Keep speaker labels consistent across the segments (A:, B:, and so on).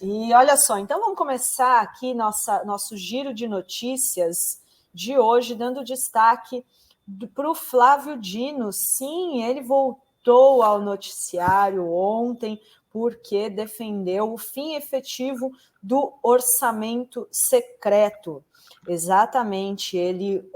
A: E olha só, então vamos começar aqui nosso giro de notícias de hoje, dando destaque para o Flávio Dino. Sim, ele voltou ao noticiário ontem porque defendeu o fim efetivo do orçamento secreto. Exatamente, ele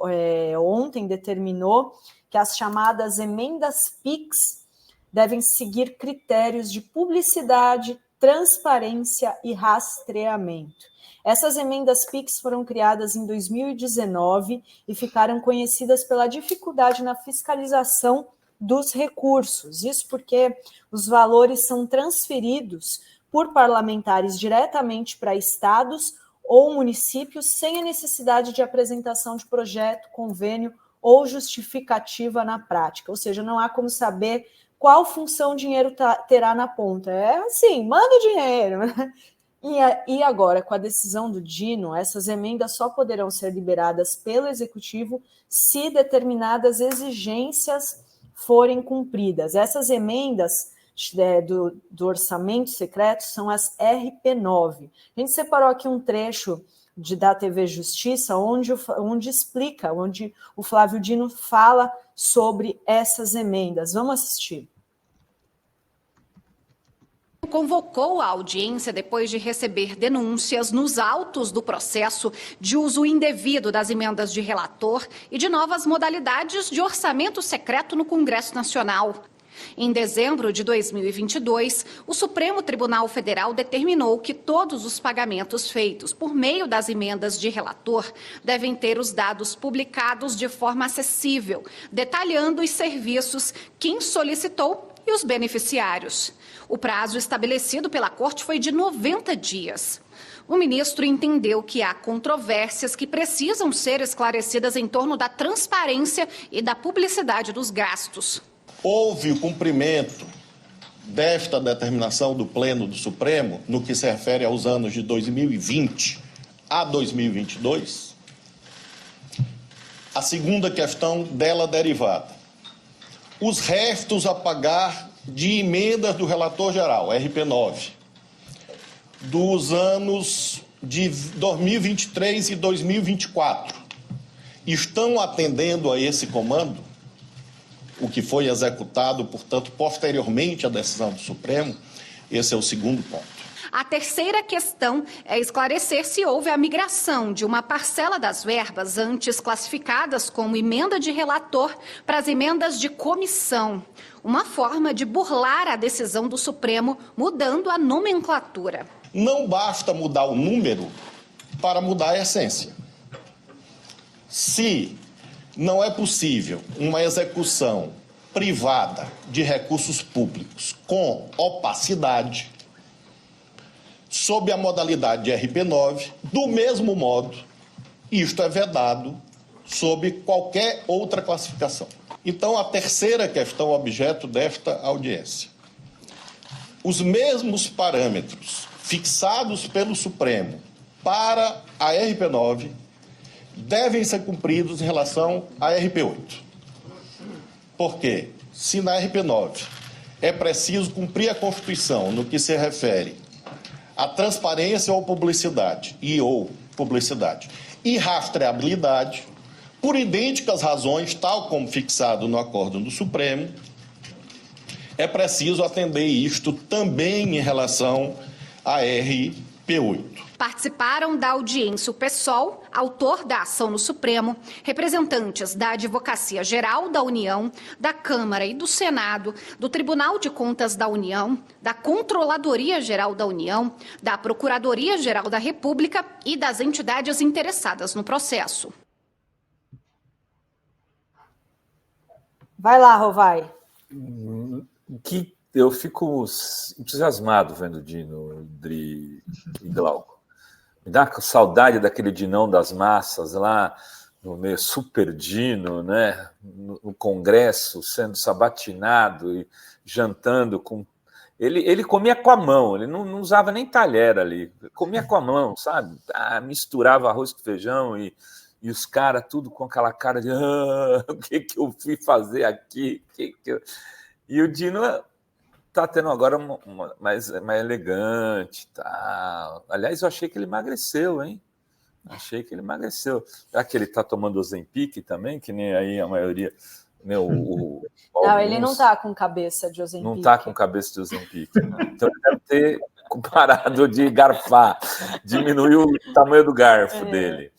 A: ontem determinou que as chamadas emendas PIX devem seguir critérios de publicidade, transparência e rastreamento. Essas emendas PIX foram criadas em 2019 e ficaram conhecidas pela dificuldade na fiscalização dos recursos. Isso porque os valores são transferidos por parlamentares diretamente para estados ou municípios sem a necessidade de apresentação de projeto, convênio ou justificativa na prática. Ou seja, não há como saber qual função o dinheiro terá na ponta. É assim, manda o dinheiro. E agora, com a decisão do Dino, essas emendas só poderão ser liberadas pelo Executivo se determinadas exigências forem cumpridas. Essas emendas do orçamento secreto são as RP9. A gente separou aqui um trecho da TV Justiça, onde explica, onde o Flávio Dino fala sobre essas emendas. Vamos assistir.
B: Convocou a audiência depois de receber denúncias nos autos do processo de uso indevido das emendas de relator e de novas modalidades de orçamento secreto no Congresso Nacional. Em dezembro de 2022, o Supremo Tribunal Federal determinou que todos os pagamentos feitos por meio das emendas de relator devem ter os dados publicados de forma acessível, detalhando os serviços, quem solicitou e os beneficiários. O prazo estabelecido pela Corte foi de 90 dias. O ministro entendeu que há controvérsias que precisam ser esclarecidas em torno da transparência e da publicidade dos gastos.
C: Houve o cumprimento desta determinação do Pleno do Supremo, no que se refere aos anos de 2020 a 2022? A segunda questão dela derivada. Os restos a pagar de emendas do relator geral, RP9, dos anos de 2023 e 2024, estão atendendo a esse comando, o que foi executado, portanto, posteriormente à decisão do Supremo? Esse é o segundo ponto.
B: A terceira questão é esclarecer se houve a migração de uma parcela das verbas antes classificadas como emenda de relator para as emendas de comissão, uma forma de burlar a decisão do Supremo, mudando a nomenclatura.
C: Não basta mudar o número para mudar a essência. Se não é possível uma execução privada de recursos públicos com opacidade, sob a modalidade de RP9, do mesmo modo, isto é vedado sob qualquer outra classificação. Então, a terceira questão objeto desta audiência. Os mesmos parâmetros fixados pelo Supremo para a RP9 devem ser cumpridos em relação à RP8. Porque, se na RP9 é preciso cumprir a Constituição no que se refere à transparência ou publicidade e rastreabilidade, por idênticas razões, tal como fixado no acórdão do Supremo, é preciso atender isto também em relação à RP8.
B: Participaram da audiência o PSOL, autor da ação no Supremo, representantes da Advocacia Geral da União, da Câmara e do Senado, do Tribunal de Contas da União, da Controladoria Geral da União, da Procuradoria Geral da República e das entidades interessadas no processo.
A: Vai lá, Rovai.
D: Que eu fico entusiasmado vendo o Dino, Dri e Glauco. Me dá saudade daquele Dinão das massas lá no meio super Dino, né? No Congresso, sendo sabatinado e jantando com... Ele comia com a mão, ele não usava nem talher ali, comia com a mão, sabe? Misturava arroz com feijão e os caras tudo com aquela cara de o que eu fui fazer aqui? E o Dino tá tendo agora mais elegante, tá? Aliás, eu achei que ele emagreceu, hein? Achei que ele emagreceu. Será que ele está tomando Ozempic também, que nem aí a maioria... Né,
A: não, ele não está com cabeça de Ozempic.
D: Não está com cabeça de Ozempic. Né? Então ele deve ter parado de garfar, diminuiu o tamanho do garfo dele.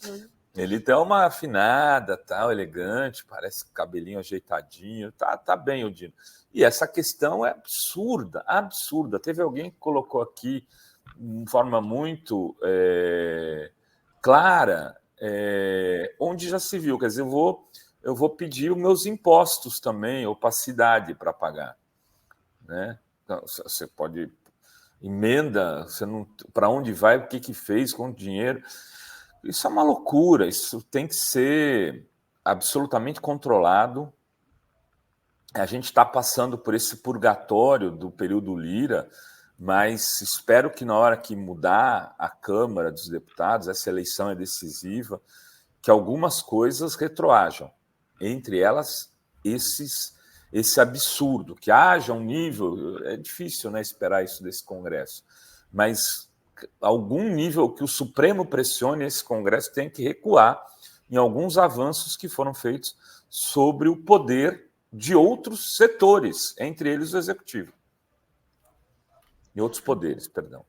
D: Ele tem uma afinada, tal, elegante, parece cabelinho ajeitadinho, tá bem o Dino. E essa questão é absurda, absurda. Teve alguém que colocou aqui de forma muito clara, onde já se viu, quer dizer, eu vou pedir os meus impostos também, opacidade para pagar. Né? Então, você pode... Emenda, você não, para onde vai, o que fez com o dinheiro. Isso é uma loucura, isso tem que ser absolutamente controlado. A gente está passando por esse purgatório do período Lira, mas espero que na hora que mudar a Câmara dos Deputados, essa eleição é decisiva, que algumas coisas retroajam. Entre elas, esse absurdo, que haja um nível, é difícil, né, esperar isso desse Congresso, mas algum nível que o Supremo pressione esse Congresso tem que recuar em alguns avanços que foram feitos sobre o poder de outros setores, entre eles o Executivo. E outros poderes, perdão.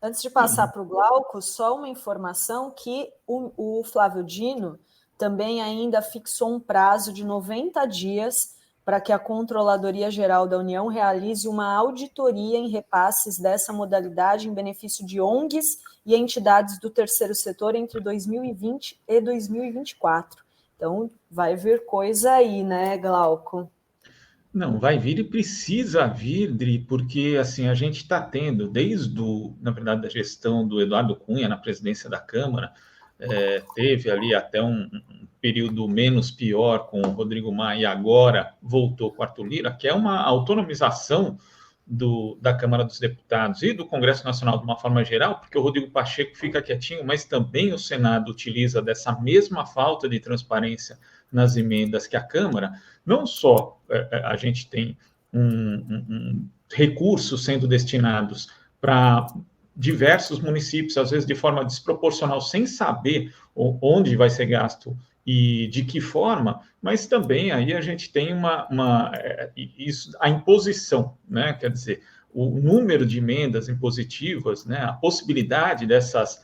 A: Antes de passar para o Glauco, só uma informação que o Flávio Dino também ainda fixou um prazo de 90 dias para que a Controladoria Geral da União realize uma auditoria em repasses dessa modalidade em benefício de ONGs e entidades do terceiro setor entre 2020 e 2024. Então, vai vir coisa aí, né, Glauco?
E: Não, vai vir e precisa vir, Dri, porque assim, a gente está tendo, na verdade, da gestão do Eduardo Cunha na presidência da Câmara, teve ali até um período menos pior com o Rodrigo Maia e agora voltou com o Arthur Lira, que é uma autonomização da Câmara dos Deputados e do Congresso Nacional de uma forma geral, porque o Rodrigo Pacheco fica quietinho, mas também o Senado utiliza dessa mesma falta de transparência nas emendas que a Câmara. Não só a gente tem recursos sendo destinados para diversos municípios, às vezes de forma desproporcional, sem saber onde vai ser gasto e de que forma, mas também aí a gente tem a imposição, né? Quer dizer, o número de emendas impositivas, né? A possibilidade dessas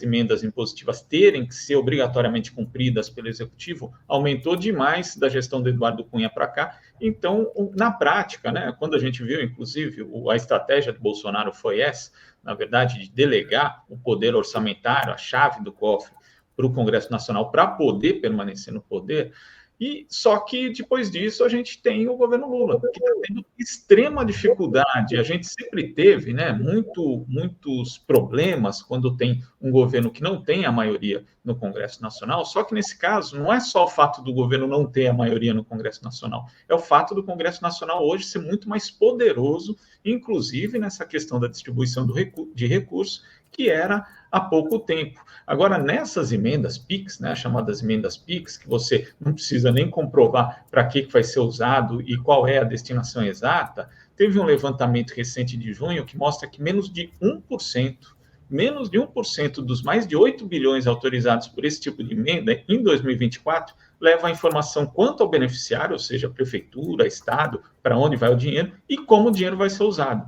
E: emendas impositivas terem que ser obrigatoriamente cumpridas pelo Executivo aumentou demais da gestão do Eduardo Cunha para cá. Então, na prática, né, quando a gente viu, inclusive, a estratégia do Bolsonaro foi essa, na verdade, de delegar o poder orçamentário, a chave do cofre, para o Congresso Nacional para poder permanecer no poder. E só que depois disso a gente tem o governo Lula, que está tendo extrema dificuldade. A gente sempre teve, né, muitos problemas quando tem um governo que não tem a maioria no Congresso Nacional. Só que nesse caso não é só o fato do governo não ter a maioria no Congresso Nacional, é o fato do Congresso Nacional hoje ser muito mais poderoso, inclusive nessa questão da distribuição de recursos, que era há pouco tempo. Agora, nessas emendas PIX, né, chamadas emendas PIX, que você não precisa nem comprovar para que vai ser usado e qual é a destinação exata, teve um levantamento recente de junho que mostra que menos de 1% dos mais de 8 bilhões autorizados por esse tipo de emenda em 2024 leva a informação quanto ao beneficiário, ou seja, prefeitura, estado, para onde vai o dinheiro e como o dinheiro vai ser usado.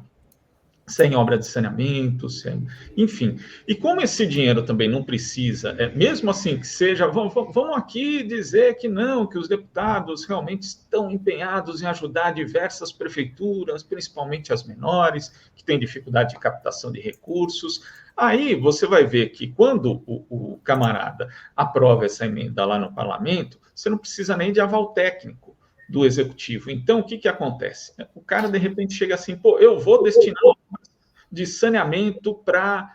E: Sem obra de saneamento, enfim. E como esse dinheiro também não precisa, mesmo assim que seja, vamos aqui dizer que não, que os deputados realmente estão empenhados em ajudar diversas prefeituras, principalmente as menores, que têm dificuldade de captação de recursos. Aí você vai ver que quando o camarada aprova essa emenda lá no parlamento, você não precisa nem de aval técnico do executivo. Então, o que acontece? O cara, de repente, chega assim, eu vou destinar de saneamento para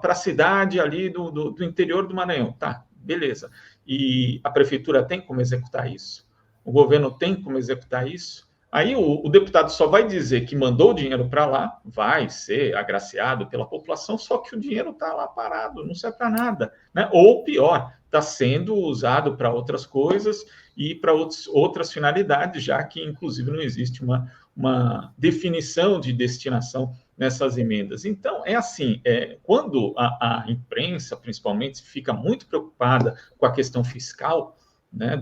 E: a cidade ali do interior do Maranhão. Tá, beleza. E a prefeitura tem como executar isso? O governo tem como executar isso? Aí o deputado só vai dizer que mandou o dinheiro para lá, vai ser agraciado pela população, só que o dinheiro está lá parado, não serve para nada, né? Ou pior, está sendo usado para outras coisas e para outras finalidades, já que, inclusive, não existe uma definição de destinação nessas emendas. Então, é assim, quando a imprensa, principalmente, fica muito preocupada com a questão fiscal, né,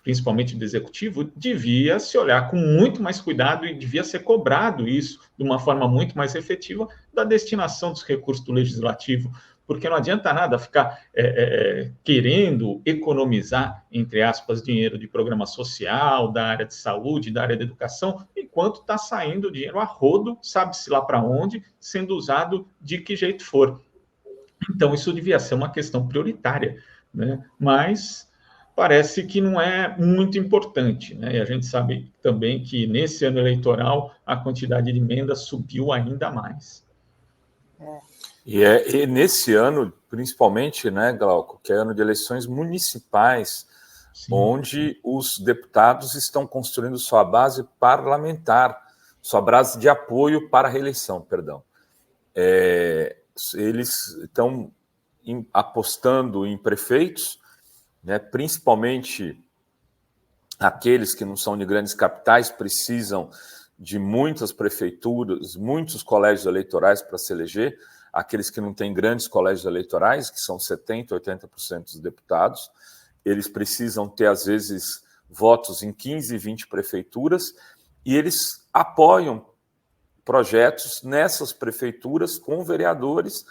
E: principalmente do executivo, devia se olhar com muito mais cuidado e devia ser cobrado isso de uma forma muito mais efetiva da destinação dos recursos do legislativo, porque não adianta nada ficar querendo economizar, entre aspas, dinheiro de programa social, da área de saúde, da área de educação, enquanto está saindo dinheiro a rodo, sabe-se lá para onde, sendo usado de que jeito for. Então, isso devia ser uma questão prioritária, né? Mas parece que não é muito importante, né? E a gente sabe também que nesse ano eleitoral a quantidade de emendas subiu ainda mais.
D: E nesse ano, principalmente, né, Glauco, que é ano de eleições municipais, sim, onde os deputados estão construindo sua base parlamentar, sua base de apoio para a reeleição, perdão. Eles estão apostando em prefeitos, né, principalmente aqueles que não são de grandes capitais, precisam de muitas prefeituras, muitos colégios eleitorais para se eleger, aqueles que não têm grandes colégios eleitorais, que são 70%, 80% dos deputados, eles precisam ter, às vezes, votos em 15, 20 prefeituras, e eles apoiam projetos nessas prefeituras com vereadores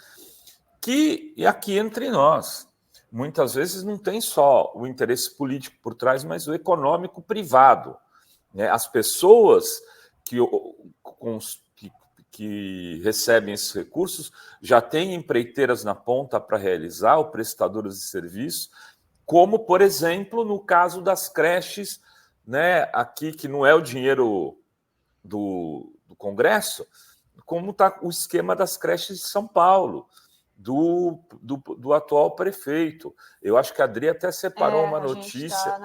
D: que, e aqui entre nós, muitas vezes não tem só o interesse político por trás, mas o econômico privado, né? As pessoas que recebem esses recursos já têm empreiteiras na ponta para realizar, ou prestadoras de serviço, como, por exemplo, no caso das creches, né? Aqui, que não é o dinheiro do Congresso, como está o esquema das creches de São Paulo, do atual prefeito. Eu acho que a Adri até separou uma notícia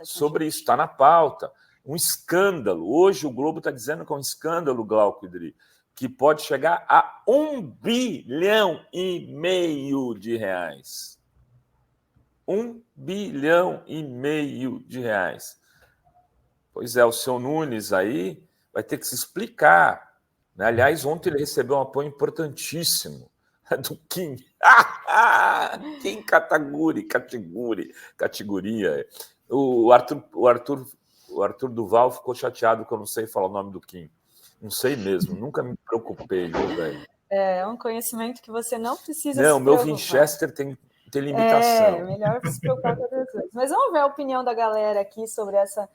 D: sobre isso, está na pauta. Um escândalo. Hoje o Globo está dizendo que é um escândalo, Glauco e Adri, que pode chegar a R$1,5 bilhão de reais. R$1,5 bilhão de reais. Pois é, o seu Nunes aí vai ter que se explicar, né? Aliás, ontem ele recebeu um apoio importantíssimo do Kim. Kim categoria. O Arthur Duval ficou chateado que eu não sei falar o nome do Kim. Não sei mesmo, nunca me preocupei, viu, velho?
A: É um conhecimento que você não precisa
D: se
A: preocupar.
D: Meu Winchester tem limitação.
A: Melhor se preocupar com outras coisas. Mas vamos ver a opinião da galera aqui sobre essa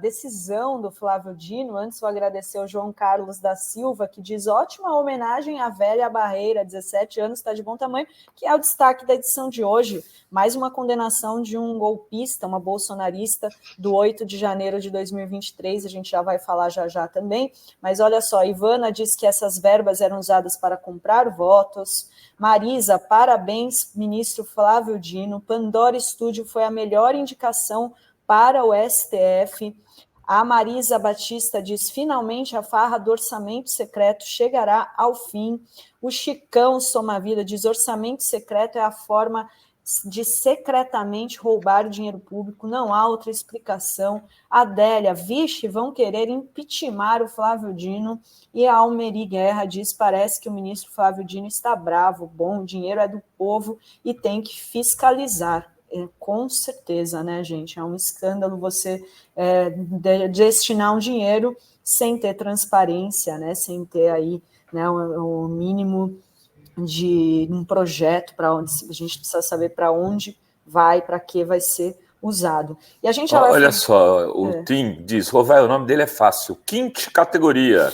A: decisão do Flávio Dino. Antes, vou agradecer ao João Carlos da Silva, que diz: ótima homenagem à velha Barreira, 17 anos, está de bom tamanho, que é o destaque da edição de hoje. Mais uma condenação de um golpista, uma bolsonarista, do 8 de janeiro de 2023, a gente já vai falar já também, mas olha só, Ivana diz que essas verbas eram usadas para comprar votos. Marisa, parabéns, ministro Flávio Dino. Pandora Studio foi a melhor indicação para o STF. A Marisa Batista diz: finalmente a farra do orçamento secreto chegará ao fim. O Chicão Somavida diz: orçamento secreto é a forma de secretamente roubar o dinheiro público, não há outra explicação. Adélia, vixe, vão querer impeachmentar o Flávio Dino. E a Almeri Guerra diz: parece que o ministro Flávio Dino está bravo. Bom, o dinheiro é do povo e tem que fiscalizar. Com certeza, né, gente? É um escândalo você destinar um dinheiro sem ter transparência, né? Sem ter aí, né, o mínimo de um projeto para onde a gente precisa saber para onde vai, para que vai ser usado. E a gente já vai...
D: Olha só, o Tim diz: Rovail, o nome dele é fácil, quinta categoria.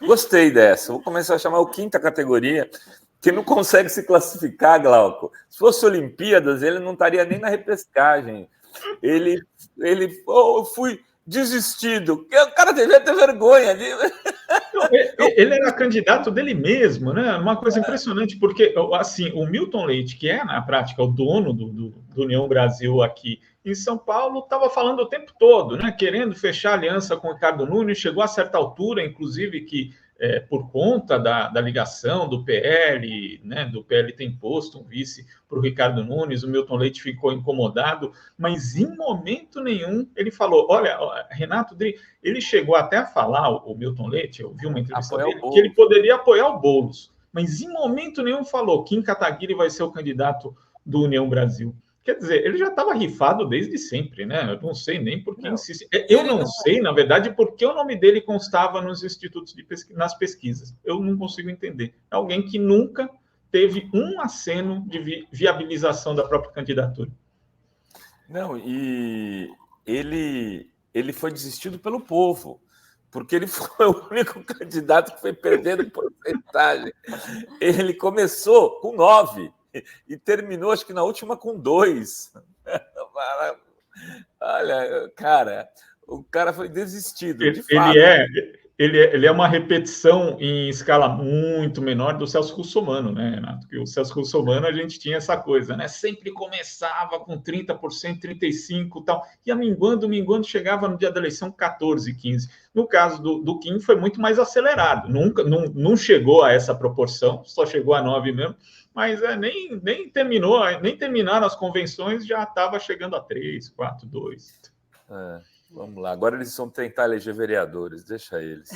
D: Gostei dessa, vou começar a chamar o quinta categoria, que não consegue se classificar, Glauco. Se fosse Olimpíadas, ele não estaria nem na repescagem. Eu desistido. O cara devia ter vergonha.
E: Ele era candidato dele mesmo, né? Uma coisa impressionante, porque assim, o Milton Leite, que é, na prática, o dono do União Brasil aqui em São Paulo, estava falando o tempo todo, né? Querendo fechar aliança com o Ricardo Nunes, chegou a certa altura, inclusive, que por conta da ligação do PL, né? Do PL ter imposto um vice para o Ricardo Nunes, o Milton Leite ficou incomodado, mas em momento nenhum ele falou: olha, Renato Dri, ele chegou até a falar, o Milton Leite, eu vi uma entrevista dele, que ele poderia apoiar o Boulos, mas em momento nenhum falou que Kim Kataguiri vai ser o candidato do União Brasil. Quer dizer, ele já estava rifado desde sempre, né? Eu não sei nem por que insiste. Eu não sei, na verdade, por que o nome dele constava nos institutos de nas pesquisas. Eu não consigo entender. É alguém que nunca teve um aceno de viabilização da própria candidatura.
D: Não, e ele foi desistido pelo povo, porque ele foi o único candidato que foi perdendo porcentagem. Ele começou com 9 e terminou, acho que na última, com 2. Olha, cara, o cara foi desistido. De fato.
E: Ele é uma repetição em escala muito menor do Celso Russomano, né, Renato? Porque o Celso Russomano, a gente tinha essa coisa, né? Sempre começava com 30%, 35% e tal, ia minguando, chegava no dia da eleição 14%, 15%. No caso do Kim, foi muito mais acelerado. Não chegou a essa proporção, só chegou a 9% mesmo, mas nem terminaram as convenções, já estava chegando a 3%, 4%, 2%.
D: Vamos lá, agora eles vão tentar eleger vereadores, deixa eles.